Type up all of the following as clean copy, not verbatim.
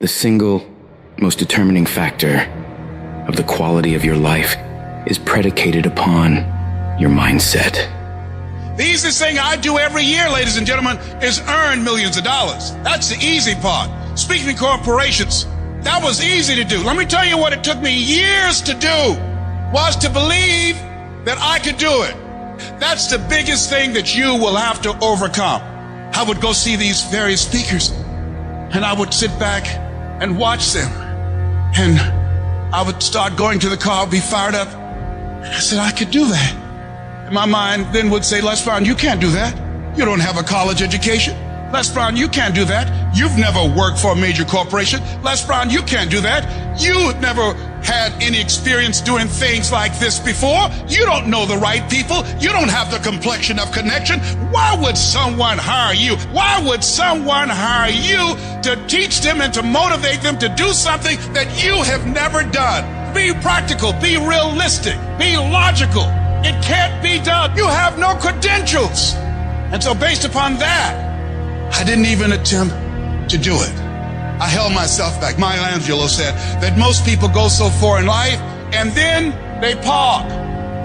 The single most determining factor of the quality of your life is predicated upon your mindset. The easiest thing I do every year, ladies and gentlemen, is earn millions of dollars. That's the easy part. Speaking to corporations, that was easy to do. Let me tell you what it took me years to do was to believe that I could do it. That's the biggest thing that you will have to overcome. I would go see these various speakers and I would sit back and watch them. And I would start going to the car, be fired up. I said, I could do that. And my mind then would say, Les Brown, you can't do that. You don't have a college education. Les Brown, you can't do that. You've never worked for a major corporation. Les Brown, you can't do that. You never had any experience doing things like this before. You don't know the right people. You don't have the complexion of connection. Why would someone hire you? Why would someone hire you to teach them and to motivate them to do something that you have never done? Be practical, be realistic, be logical. It can't be done. You have no credentials. And so based upon that, I didn't even attempt to do it. I held myself back. Maya Angelou said that most people go so far in life and then they park.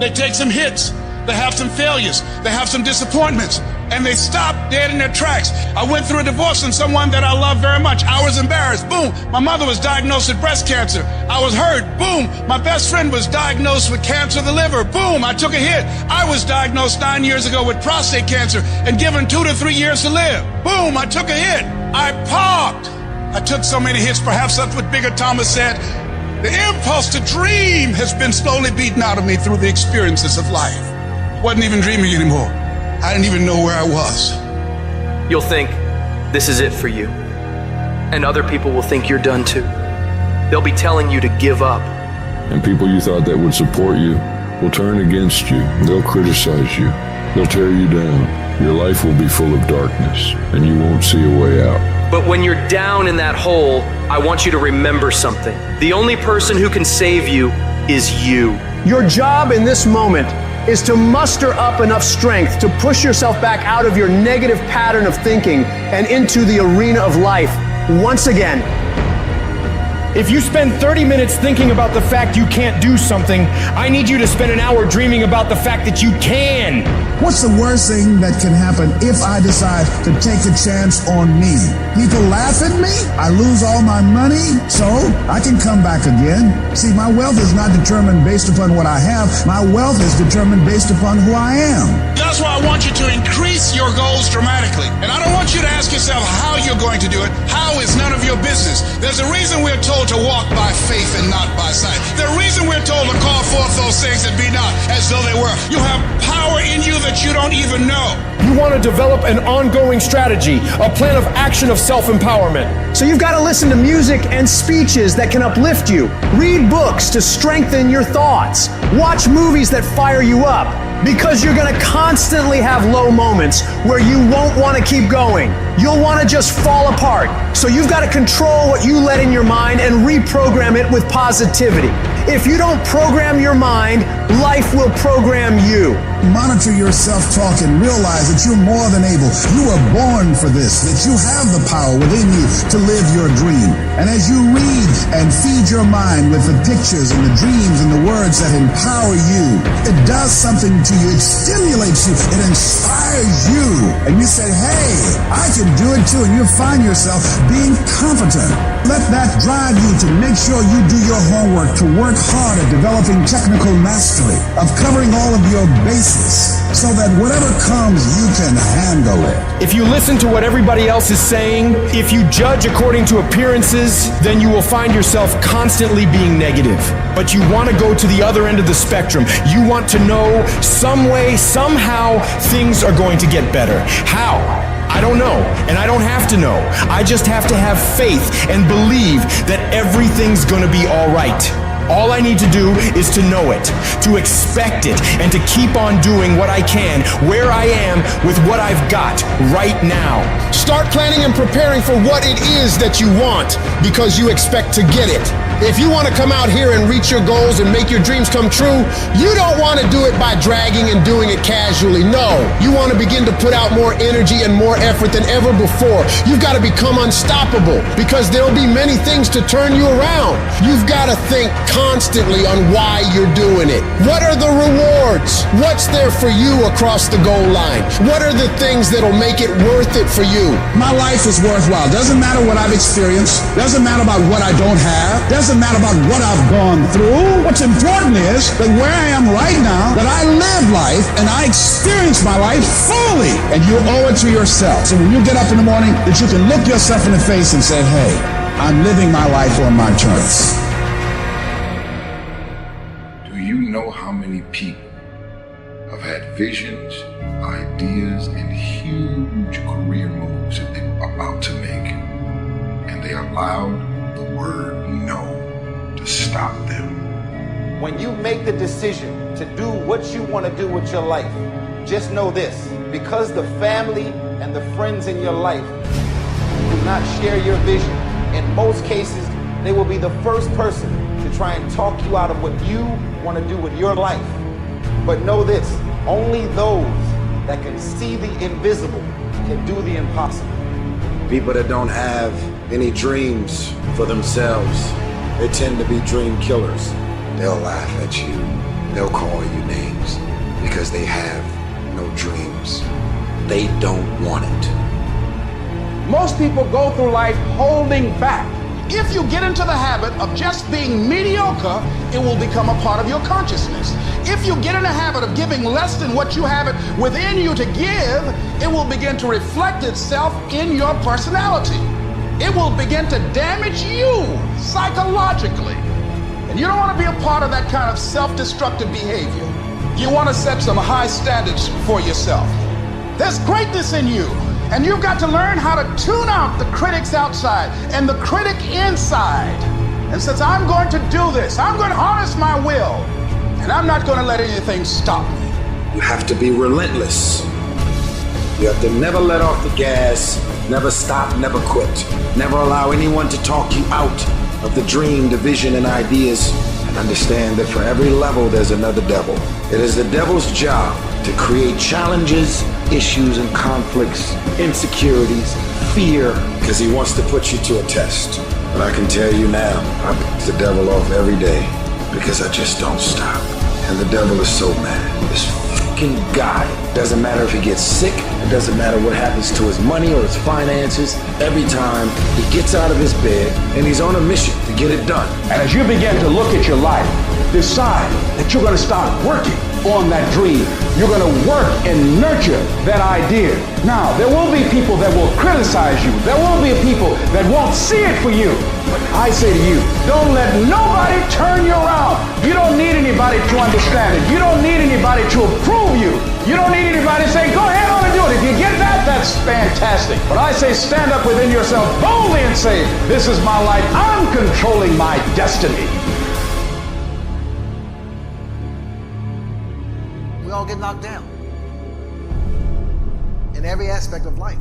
They take some hits. They have some failures. They have some disappointments. And they stop dead in their tracks. I went through a divorce from someone that I love very much. I was embarrassed. Boom. My mother was diagnosed with breast cancer. I was hurt. Boom. My best friend was diagnosed with cancer of the liver. Boom. I took a hit. I was diagnosed 9 years ago with prostate cancer and given 2 to 3 years to live. Boom. I took a hit. I parked. I took so many hits. Perhaps that's what Bigger Thomas said. The impulse to dream has been slowly beaten out of me through the experiences of life. Wasn't even dreaming anymore. I didn't even know where I was. You'll think this is it for you. And other people will think you're done too. They'll be telling you to give up. And people you thought that would support you will turn against you. They'll criticize you. They'll tear you down. Your life will be full of darkness, and you won't see a way out. But when you're down in that hole, I want you to remember something. The only person who can save you is you. Your job in this moment is to muster up enough strength to push yourself back out of your negative pattern of thinking and into the arena of life once again. If you spend 30 minutes thinking about the fact you can't do something, I need you to spend an hour dreaming about the fact that you can. What's the worst thing that can happen if I decide to take a chance on me? People laugh at me, I lose all my money, so I can come back again. See, my wealth is not determined based upon what I have. My wealth is determined based upon who I am. That's why I want you to increase your goals dramatically. And I don't want you to ask yourself how you're going to do it. How is none of your business. There's a reason we're told to walk by faith and not by sight. The reason we're told to call forth those things that be not as though they were. You have power in you that you don't even know. You want to develop an ongoing strategy, a plan of action of self-empowerment. So you've got to listen to music and speeches that can uplift you. Read books to strengthen your thoughts. Watch movies that fire you up. Because you're going to constantly have low moments where you won't want to keep going. You'll want to just fall apart. So you've got to control what you let in your mind and reprogram it with positivity. If you don't program your mind, life will program you. Monitor your self-talk and realize that you're more than able. You were born for this, that you have the power within you to live your dream. And as you read and feed your mind with the pictures and the dreams and the words that empower you, it does something to you. It stimulates you. It inspires you. And you say, hey, I can do it too. And you find yourself being competent. Let that drive you to make sure you do your homework, to work hard at developing technical mastery, of covering all of your bases, so that whatever comes, you can handle it. If you listen to what everybody else is saying, if you judge according to appearances, then you will find yourself constantly being negative. But you want to go to the other end of the spectrum. You want to know some way, somehow, things are going to get better. How? I don't know, and I don't have to know. I just have to have faith and believe that everything's gonna be all right. All I need to do is to know it, to expect it, and to keep on doing what I can, where I am, with what I've got right now. Start planning and preparing for what it is that you want, because you expect to get it. If you want to come out here and reach your goals and make your dreams come true, you don't want to do it by dragging and doing it casually. No, you want to begin to put out more energy and more effort than ever before. You've got to become unstoppable, because there'll be many things to turn you around. You've got to think constantly on why you're doing it. What are the rewards? What's there for you across the goal line? What are the things that'll make it worth it for you? My life is worthwhile. Doesn't matter what I've experienced. Doesn't matter about what I don't have. Doesn't matter about what I've gone through. What's important is that where I am right now, that I live life and I experience my life fully. And you owe it to yourself. So when you get up in the morning, that you can look yourself in the face and say, hey, I'm living my life on my terms. Do you know how many people have had visions, ideas, and huge career moves that they were about to make, and they allowed the word no to stop them? When you make the decision to do what you want to do with your life, just know this: because the family and the friends in your life do not share your vision, in most cases, they will be the first person to try and talk you out of what you want to do with your life. But know this: only those that can see the invisible can do the impossible. People that don't have any dreams for themselves, they tend to be dream killers. They'll laugh at you. They'll call you names because they have no dreams. They don't want it. Most people go through life holding back. If you get into the habit of just being mediocre, it will become a part of your consciousness. If you get in the habit of giving less than what you have it within you to give, it will begin to reflect itself in your personality. It will begin to damage you psychologically. And you don't want to be a part of that kind of self-destructive behavior. You want to set some high standards for yourself. There's greatness in you, and you've got to learn how to tune out the critics outside and the critic inside. And since I'm going to do this, I'm going to harness my will, and I'm not going to let anything stop me. You have to be relentless. You have to never let off the gas, never stop, never quit. Never allow anyone to talk you out of the dream, the vision, and ideas. And understand that for every level, there's another devil. It is the devil's job to create challenges, issues, and conflicts, insecurities, fear, because he wants to put you to a test. But I can tell you now, I beat the devil off every day because I just don't stop. And the devil is so mad. This fucking guy, doesn't matter if he gets sick, it doesn't matter what happens to his money or his finances, every time he gets out of his bed and he's on a mission to get it done. And as you begin to look at your life, decide that you're going to start working on that dream. You're going to work and nurture that idea. Now, there will be people that will criticize you. There will be people that won't see it for you. But I say to you, don't let nobody turn you around. You don't need anybody to understand it. You don't need anybody to approve you. You don't need anybody to say, go ahead on and do it. If you get that, that's fantastic. But I say, stand up within yourself boldly and say, this is my life. I'm controlling my destiny. We all get knocked down in every aspect of life.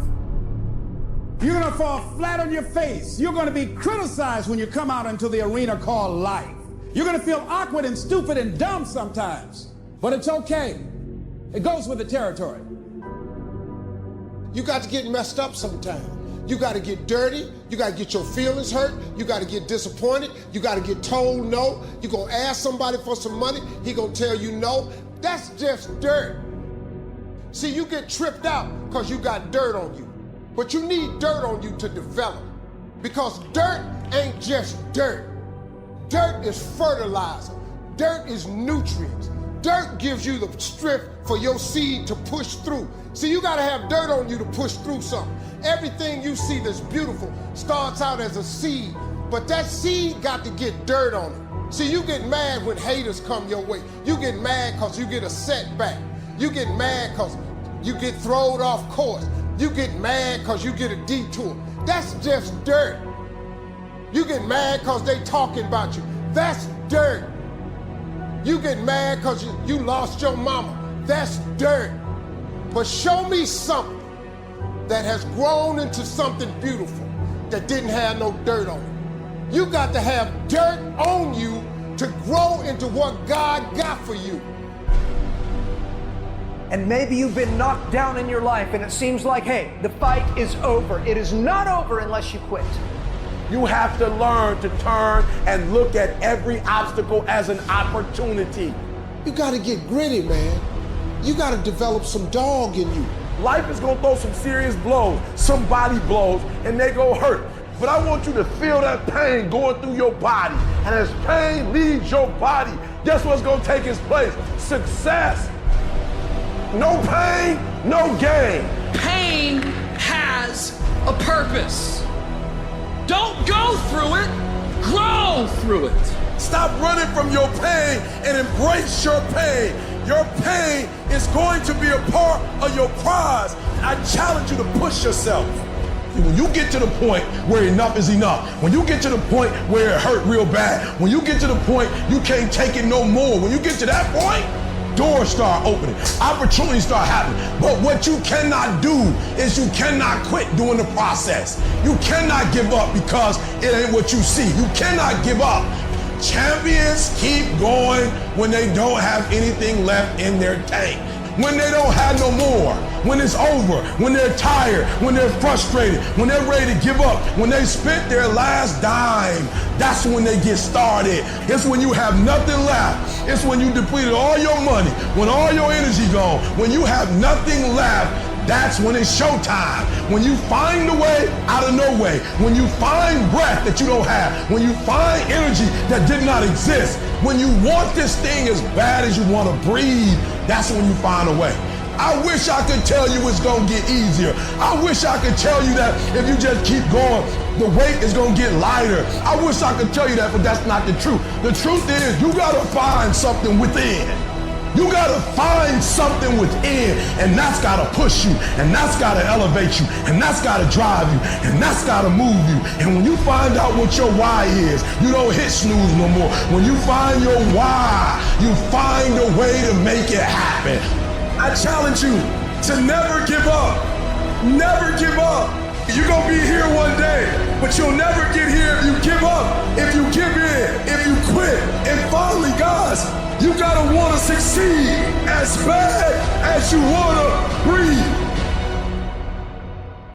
You're going to fall flat on your face. You're going to be criticized when you come out into the arena called life. You're going to feel awkward and stupid and dumb sometimes. But it's okay. It goes with the territory. You got to get messed up sometimes. You got to get dirty. You got to get your feelings hurt. You got to get disappointed. You got to get told no. You're going to ask somebody for some money. He going to tell you no. That's just dirt. See, you get tripped out because you got dirt on you. But you need dirt on you to develop. Because dirt ain't just dirt. Dirt is fertilizer. Dirt is nutrients. Dirt gives you the strength for your seed to push through. See, you gotta have dirt on you to push through something. Everything you see that's beautiful starts out as a seed, but that seed got to get dirt on it. See, you get mad when haters come your way. You get mad because you get a setback. You get mad because you get thrown off course. You get mad because you get a detour. That's just dirt. You get mad because they talking about you. That's dirt. You get mad because you lost your mama. That's dirt. But show me something that has grown into something beautiful that didn't have no dirt on it. You got to have dirt on you to grow into what God got for you. And maybe you've been knocked down in your life and it seems like, hey, the fight is over. It is not over unless you quit. You have to learn to turn and look at every obstacle as an opportunity. You got to get gritty, man. You got to develop some dog in you. Life is going to throw some serious blows, some body blows, and they go hurt. But I want you to feel that pain going through your body. And as pain leaves your body, guess what's going to take its place? Success. No pain, no gain. Pain has a purpose. Don't go through it, grow through it. Stop running from your pain and embrace your pain. Your pain is going to be a part of your prize. I challenge you to push yourself. When you get to the point where enough is enough, when you get to the point where it hurt real bad, when you get to the point you can't take it no more, when you get to that point, doors start opening, opportunities start happening. But what you cannot do is you cannot quit doing the process. You cannot give up because it ain't what you see. You cannot give up. Champions keep going when they don't have anything left in their tank. When they don't have no more, when it's over, when they're tired, when they're frustrated, when they're ready to give up, when they spent their last dime, that's when they get started. It's when you have nothing left. It's when you depleted all your money, when all your energy gone, when you have nothing left. That's when it's showtime. When you find a way out of no way. When you find breath that you don't have. When you find energy that did not exist. When you want this thing as bad as you want to breathe, that's when you find a way. I wish I could tell you it's going to get easier. I wish I could tell you that if you just keep going, the weight is going to get lighter. I wish I could tell you that, but that's not the truth. The truth is you got to find something within. You gotta find something within, and that's gotta push you, and that's gotta elevate you, and that's gotta drive you, and that's gotta move you. And when you find out what your why is, you don't hit snooze no more. When you find your why, you find a way to make it happen. I challenge you to never give up. Never give up. You're gonna be here one day, but you'll never get here if you give up, if you give in, if you quit. And finally, guys, you gotta wanna succeed as bad as you wanna breathe.